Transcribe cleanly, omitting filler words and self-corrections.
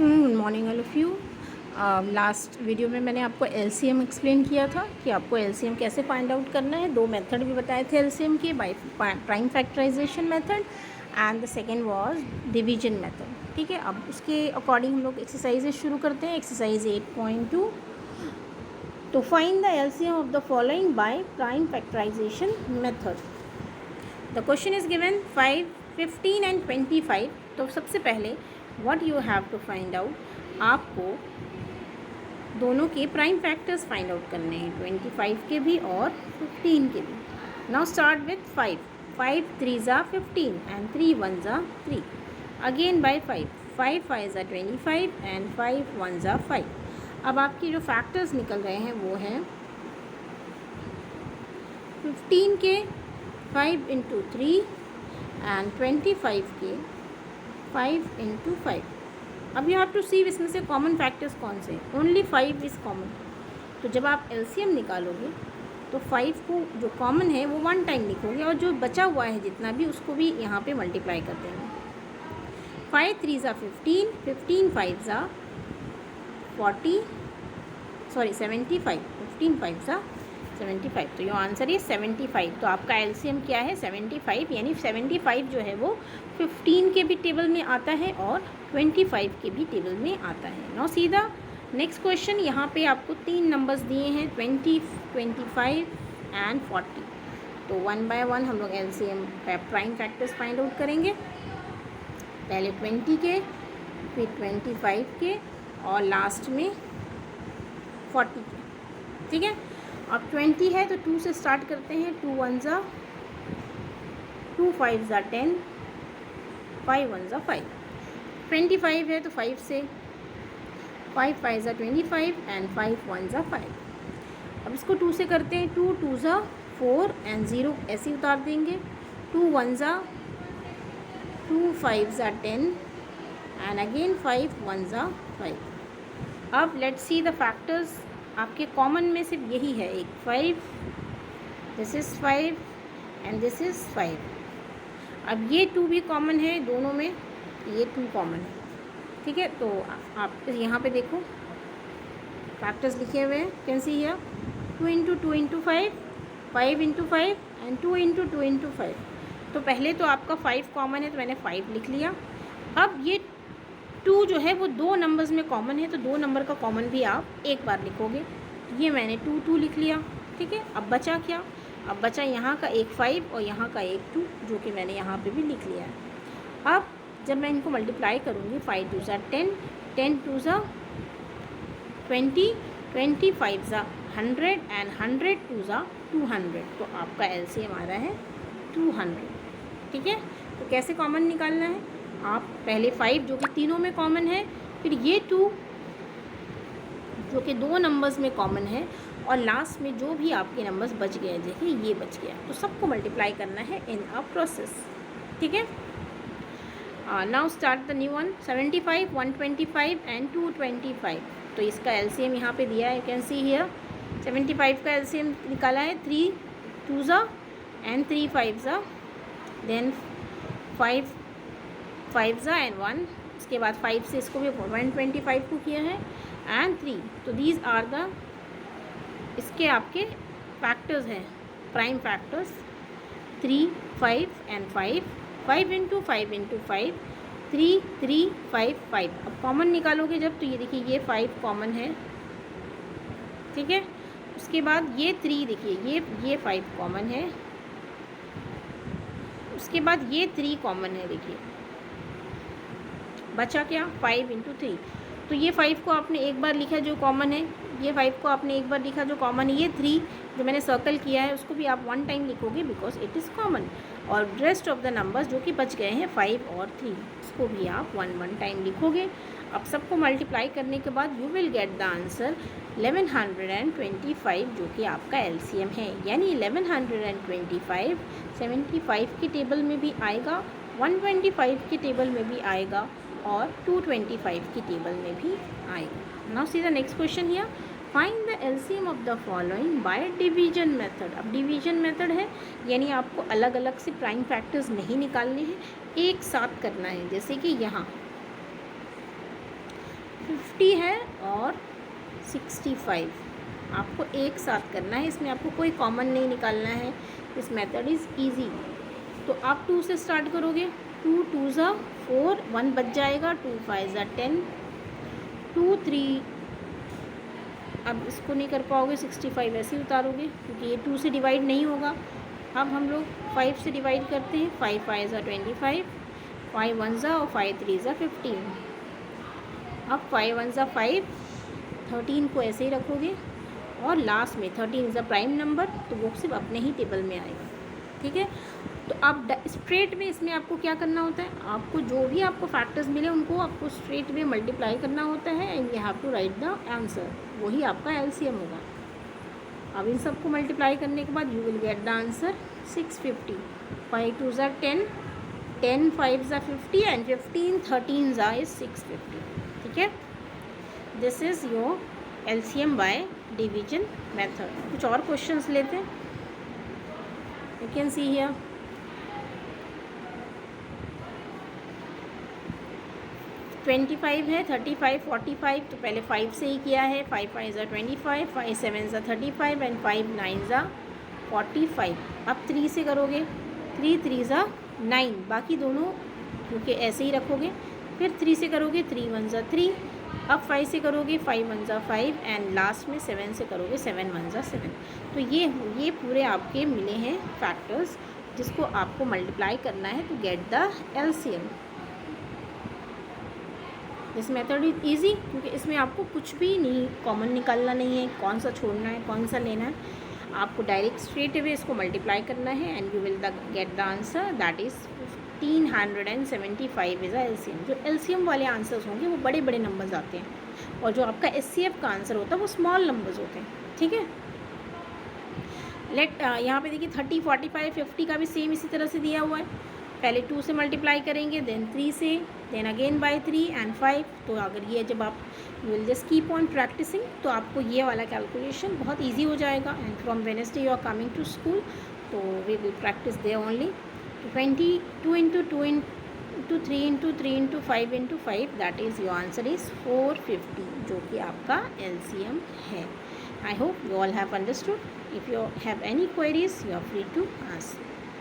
Afternoon, good morning all of you. Last video में मैंने आपको एलसीएम एक्सप्लेन किया था कि आपको एलसीएम कैसे फाइंड आउट करना है। दो मेथड भी बताए थे एलसीएम के, by prime factorization method and the second was division method. ठीक है, अब उसके अकॉर्डिंग हम लोग एक्सरसाइजेज शुरू करते हैं। एक्सरसाइज 8.2, तो find the LCM of the following by prime factorization method. The question is given 5, 15 and 25। तो सबसे पहले what you have to find out, आपको दोनों के प्राइम फैक्टर्स फाइंड आउट करने हैं, 25 के भी और 15 के भी। Now start with 5। 5 3 ज़ा 15 एंड 3 1 ज़ा 3। Again bye 5। 5 5 ज़ा 25 एंड 5 1 ज़ा 5। अब आपके जो फैक्टर्स निकल रहे हैं वो हैं 15 के 5 इंटू 3 एंड 25 के 5 इंटू 5। अब यू हैव टू सी इसमें से कॉमन फैक्टर्स कौन से, ओनली 5 इज़ कॉमन। तो जब आप एलसीएम निकालोगे तो 5 को जो कॉमन है वो 1 टाइम लिखोगे और जो बचा हुआ है जितना भी उसको भी यहाँ पे मल्टीप्लाई कर देंगे। 5 3 ज़ा 15, 15 5 ज़ा 75, 15 5 ज़ा 75। तो योर आंसर ये 75। तो आपका एलसीएम क्या है 75, यानी 75 जो है वो 15 के भी टेबल में आता है और 25 के भी टेबल में आता है। नाउ सीधा नेक्स्ट क्वेश्चन, यहाँ पे आपको 3 नंबर्स दिए हैं 20, 25 एंड 40। तो 1 बाय 1 हम लोग LCM prime factors find out करेंगे। पहले 20 के, फिर 25 के और लास्ट में 40 के। ठीक है, अब 20 है तो 2 से स्टार्ट करते हैं। 2 1 ज़ा 2, 5 ज़ा 10, 5 1 ज़ा 5। 25 है तो 5 से, 5 5 ज़ा 25 एंड 5 1 ज़ा 5। अब इसको 2 से करते हैं। 2 2 ज़ा 4 एंड 0 ऐसे उतार देंगे। 2 1 ज़ा 2, 5 ज़ा 10 एंड अगेन 5 1 ज़ा 5। अब लेट्स सी द फैक्टर्स। आपके कॉमन में सिर्फ यही है एक 5, this is 5 and this is 5। अब ये 2 भी कॉमन है दोनों में, ये 2 कॉमन है। ठीक है, तो आप यहाँ पे देखो फैक्टर्स लिखे हुए हैं, can see here 2 into 2 into 5, 5 into 5 and 2 into 2 into 5। तो पहले तो आपका 5 कॉमन है तो मैंने 5 लिख लिया। अब ये 2 जो है वो 2 नंबर्स में कॉमन है तो 2 नंबर का कॉमन भी आप एक बार लिखोगे। ये मैंने 2 2 लिख लिया। ठीक है, अब बचा क्या, अब बचा यहाँ का एक 5 और यहाँ का एक 2, जो कि मैंने यहाँ पे भी लिख लिया है। अब जब मैं इनको मल्टीप्लाई करूँगी, 5 2 ज़ा 10, 10 2 ज़ा 20, 25 ज़ा 100 एंड 100 2 ज़ा 200। तो आपका एलसीएम आ रहा है 200। ठीक है, तो कैसे कॉमन निकालना है, आप पहले 5 जो कि तीनों में कॉमन है, फिर ये 2 जो कि 2 नंबर्स में कॉमन है और लास्ट में जो भी आपके नंबर्स बच गए, देखिए ये बच गया, तो सबको मल्टीप्लाई करना है इन अ प्रोसेस। ठीक है, now start the new one. 75, 125 and 225। तो इसका एलसीएम यहाँ पे दिया है, यू कैन सी हियर। 75 का एलसीएम निकाला है 3 2 ज़ा एंड 3 5 ज़ा, देन 5 5 ज़ा एंड 1। उसके बाद 5 से इसको भी 125 को किया है एंड 3। तो दीज आर द इसके आपके फैक्टर्स हैं, prime factors 3 5 and 5, 5 into 5 into 5, 3 3 5 5। अब कॉमन निकालोगे जब, तो ये देखिए ये 5 कॉमन है। ठीक है, उसके बाद ये 3, देखिए ये 5 कॉमन है। उसके बाद ये 3 कॉमन है, देखिए बचा क्या 5 इंटू 3। तो ये 5 को आपने एक बार लिखा जो कॉमन है, ये 5 को आपने एक बार लिखा जो कॉमन है। ये 3 जो मैंने सर्कल किया है उसको भी आप 1 टाइम लिखोगे बिकॉज इट इज़ कॉमन। और रेस्ट ऑफ द नंबर्स जो कि बच गए हैं 5 और 3, उसको भी आप 1 टाइम लिखोगे। अब सबको मल्टीप्लाई करने के बाद you will get the answer 1125, जो कि आपका एलसीएम है। यानी 1125 75 की टेबल में भी आएगा, 125 की टेबल में भी आएगा और 225 की टेबल में भी आएगा। Now see the next question here, find the LCM of the following by division method. अब डिवीजन मेथड है, यानी आपको अलग अलग से प्राइम फैक्टर्स नहीं निकालने हैं, एक साथ करना है। जैसे कि यहाँ 50 है और 65 आपको एक साथ करना है, इसमें आपको कोई कॉमन नहीं निकालना है। This method is easy. तो आप 2 से स्टार्ट करोगे, 2 2 ज़ा 4, 1 बच जाएगा, 2 5 ज़ा 10, 2 3, अब इसको नहीं कर पाओगे, 65 ऐसे ही उतारोगे क्योंकि ये 2 से डिवाइड नहीं होगा। अब हम लोग 5 से डिवाइड करते हैं, 5 5 ज़ा 25, 5 1 ज़ा और 5 3 ज़ा 15। अब 5 1 ज़ा 5, 13 को ऐसे ही रखोगे और लास्ट में 13 इज़ अ प्राइम नंबर, तो वो सिर्फ अपने ही टेबल में आएगा। ठीक है, तो आप स्ट्रेट में इसमें आपको क्या करना होता है, आपको जो भी आपको फैक्टर्स मिले उनको आपको स्ट्रेट में मल्टीप्लाई करना होता है and you have to write the answer, वही आपका एलसीएम होगा। अब इन सबको मल्टीप्लाई करने के बाद you will get the answer 650। 5 2 ज़ा 10, 10 5 ज़ा 50 एंड 15 13 ज़ा इज 650। ठीक है, this is your LCM by division method. कुछ और क्वेश्चंस लेते हैं। यू कैन सी हियर 25 है, 35 45, तो पहले 5 से ही किया है, 5 5 ज़ा 25, 5 7 ज़ा 35 एंड 5 9 ज़ा 45। अब 3 से करोगे, 3 3 ज़ा 9, बाकी दोनों क्योंकि ऐसे ही रखोगे। फिर 3 से करोगे, 3 1 ज़ा 3, अब 5 से करोगे, 5 1 ज़ा 5 एंड लास्ट में 7 से करोगे, 7 1 ज़ा 7। तो ये पूरे आपके मिले हैं फैक्टर्स जिसको आपको मल्टीप्लाई करना है to get the LCM. This method is easy क्योंकि इसमें आपको कुछ भी नहीं कॉमन निकालना नहीं है, कौन सा छोड़ना है कौन सा लेना है, आपको डायरेक्ट स्ट्रेट अवे इसको मल्टीप्लाई करना है and you will get the answer that is 1575 is LCM. जो एलसीएम वाले आंसर्स होंगे वो बड़े बड़े नंबर्स आते हैं और जो आपका एचसीएफ का आंसर होता है वो स्मॉल नंबर्स होते हैं। ठीक है, यहाँ पे देखिए 30 45 50 का भी सेम इसी तरह से दिया हुआ है। पहले 2 से मल्टीप्लाई करेंगे, देन 3 से, देन अगेन बाय 3 एंड 5। तो अगर ये जब आप you will just keep on practicing तो आपको ये वाला कैलकुलेशन बहुत ईजी हो जाएगा। And from Wednesday you are coming to school, तो we will practice there only. 22 into 2 into 3 into 3 into 5 into 5, that is your answer is 450, जो कि आपका एलसीएम है। I hope you all have understood. If you have any queries, you are free to ask.